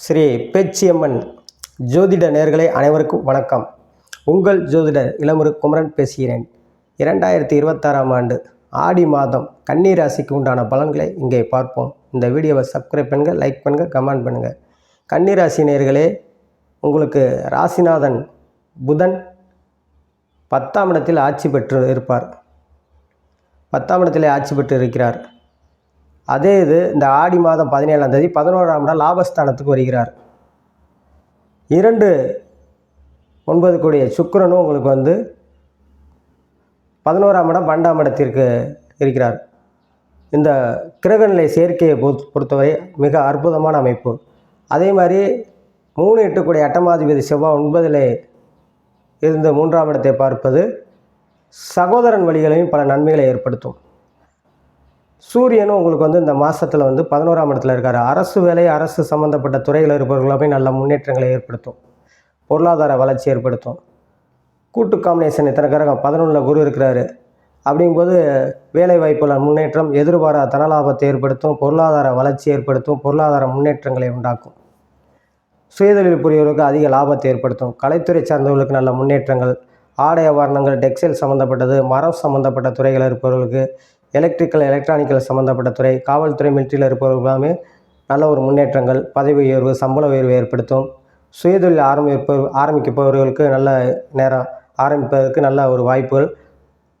ஸ்ரீ பேச்சியம்மன் ஜோதிட நேயர்களே அனைவருக்கும் வணக்கம். உங்கள் ஜோதிடர் இளமுரு குமரன் பேசுகிறேன். 2026ஆம் ஆண்டு ஆடி மாதம் கன்னி ராசிக்கு உண்டான பலன்களை இங்கே பார்ப்போம். இந்த வீடியோவை சப்ஸ்கிரைப் பண்ணுங்கள், லைக் பண்ணுங்கள், கமெண்ட் பண்ணுங்கள். கன்னி ராசி நேயர்களே, உங்களுக்கு ராசிநாதன் புதன் 10ஆம் இடத்தில் ஆட்சி பெற்று இருப்பார். 10ஆம் இடத்திலே ஆட்சி பெற்று இருக்கிறார். அதே இது இந்த ஆடி மாதம் 17ஆம் தேதி 11ஆம் இடம் லாபஸ்தானத்துக்கு வருகிறார். 2-9 கூடிய சுக்கிரனும் உங்களுக்கு 11ஆம் இடம் 12ஆம் இடத்திற்கு இருக்கிறார். இந்த கிரகநிலை சேர்க்கையை பொறுத்தவரை மிக அற்புதமான அமைப்பு. அதே மாதிரி 3-8 கூடிய அட்டமாதிபதி செவ்வாய் 9இல் இருந்து 3ஆம் இடத்தை பார்ப்பது சகோதரன் வழிகளையும் பல நன்மைகளை ஏற்படுத்தும். சூரியனும் உங்களுக்கு இந்த மாதத்தில் 11ஆம் இடத்துல இருக்கார். அரசு வேலை, அரசு சம்மந்தப்பட்ட துறையில் இருப்பவர்களாக நல்ல முன்னேற்றங்களை ஏற்படுத்தும், பொருளாதார வளர்ச்சி ஏற்படுத்தும். கூட்டு காம்பினேஷன் இத்தனை கிரகம் 11இல் குரு இருக்கிறாரு. அப்படிங்கும்போது வேலை வாய்ப்புள்ள முன்னேற்றம், எதிர்பாராத தனலாபத்தை ஏற்படுத்தும், பொருளாதார வளர்ச்சி ஏற்படுத்தும், பொருளாதார முன்னேற்றங்களை உண்டாக்கும். சுயதொழில் புரியவர்களுக்கு அதிக லாபத்தை ஏற்படுத்தும். கலைத்துறை சார்ந்தவர்களுக்கு நல்ல முன்னேற்றங்கள், ஆடை ஆபரணங்கள், டெக்ஸ்டைல் சம்மந்தப்பட்டது, மரம் சம்மந்தப்பட்ட துறைகள் இருப்பவர்களுக்கு, எலக்ட்ரிக்கல் எலக்ட்ரானிக்கல் சம்மந்தப்பட்ட துறை, காவல்துறை மிலிட்ரியில் இருப்பவர்களுமே நல்ல ஒரு முன்னேற்றங்கள், பதவி உயர்வு, சம்பள உயர்வு ஏற்படுத்தும். சுயதொழில் ஆரம்பிப்பவர்களுக்கு நல்ல நேரம், ஆரம்பிப்பதற்கு நல்ல ஒரு வாய்ப்புகள்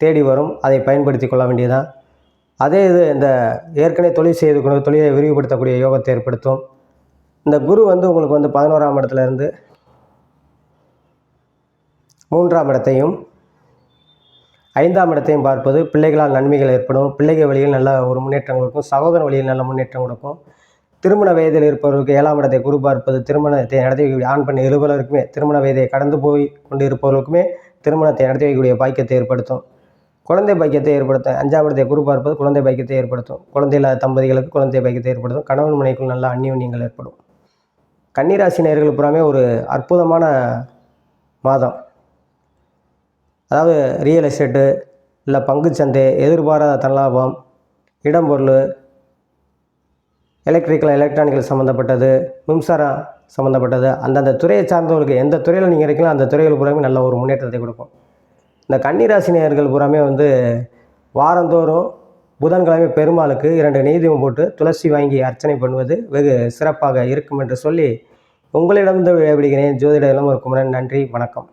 தேடி வரும். அதை பயன்படுத்தி கொள்ள வேண்டியதான். அதே இது இந்த ஏற்கனவே தொழில் செய்து தொழிலை விரிவுபடுத்தக்கூடிய யோகத்தை ஏற்படுத்தும். இந்த குரு உங்களுக்கு 11ஆம் இடத்துலேருந்து 3ஆம் இடத்தையும் 5ஆம் இடத்தையும் பார்ப்பது பிள்ளைகளால் நன்மைகள் ஏற்படும். பிள்ளைகள் வழியில் நல்ல ஒரு முன்னேற்றம் கொடுக்கும். சகோதர வழியில் நல்ல முன்னேற்றம் கொடுக்கும். திருமண வயதில் இருப்பவர்களுக்கு 7ஆம் இடத்தை குரு பார்ப்பது திருமணத்தை நடத்தி வைக்கக்கூடிய ஆண் பெண் இருவருக்குமே, திருமண வயதை கடந்து போய் கொண்டு இருப்பவர்களுக்குமே திருமணத்தை நடத்தி வைக்கக்கூடிய பாக்கியத்தை ஏற்படுத்தும். குழந்தை பாக்கியத்தை ஏற்படுத்தும். 5ஆம் இடத்தை குரு பார்ப்பது குழந்தை பாக்கியத்தை ஏற்படுத்தும். குழந்தை இல்லாத தம்பதிகளுக்கு குழந்தை பாக்கியத்தை ஏற்படுத்தும். கணவன் மனைவிக்குள் நல்ல அந்யோன்யங்கள் ஏற்படும். கன்னிராசி நேயர்கள் புறாமே ஒரு அற்புதமான மாதம். அதாவது ரியல் எஸ்டேட்டு இல்லை பங்குச்சந்தை, எதிர்பாராத தனலாபம், இடம்பொருள், எலக்ட்ரிக்கல் எலக்ட்ரானிக்கல் சம்மந்தப்பட்டது, மின்சாரம் சம்மந்தப்பட்டது, அந்தந்த துறையை சார்ந்தவர்களுக்கு எந்த துறையில் நீங்கள் இருக்கீங்களோ அந்த துறைகள் பூராமே நல்ல ஒரு முன்னேற்றத்தை கொடுக்கும். இந்த கன்னிராசி நேயர்கள் பூராமே வாரந்தோறும் புதன்கிழமை பெருமாளுக்கு 2 நெய்தீபம் போட்டு துளசி வாங்கி அர்ச்சனை பண்ணுவது வெகு சிறப்பாக இருக்கும் என்று சொல்லி உங்களிடம் விடைபெறுகிறேன். ஜோதிட இளமுரு குமரன். நன்றி, வணக்கம்.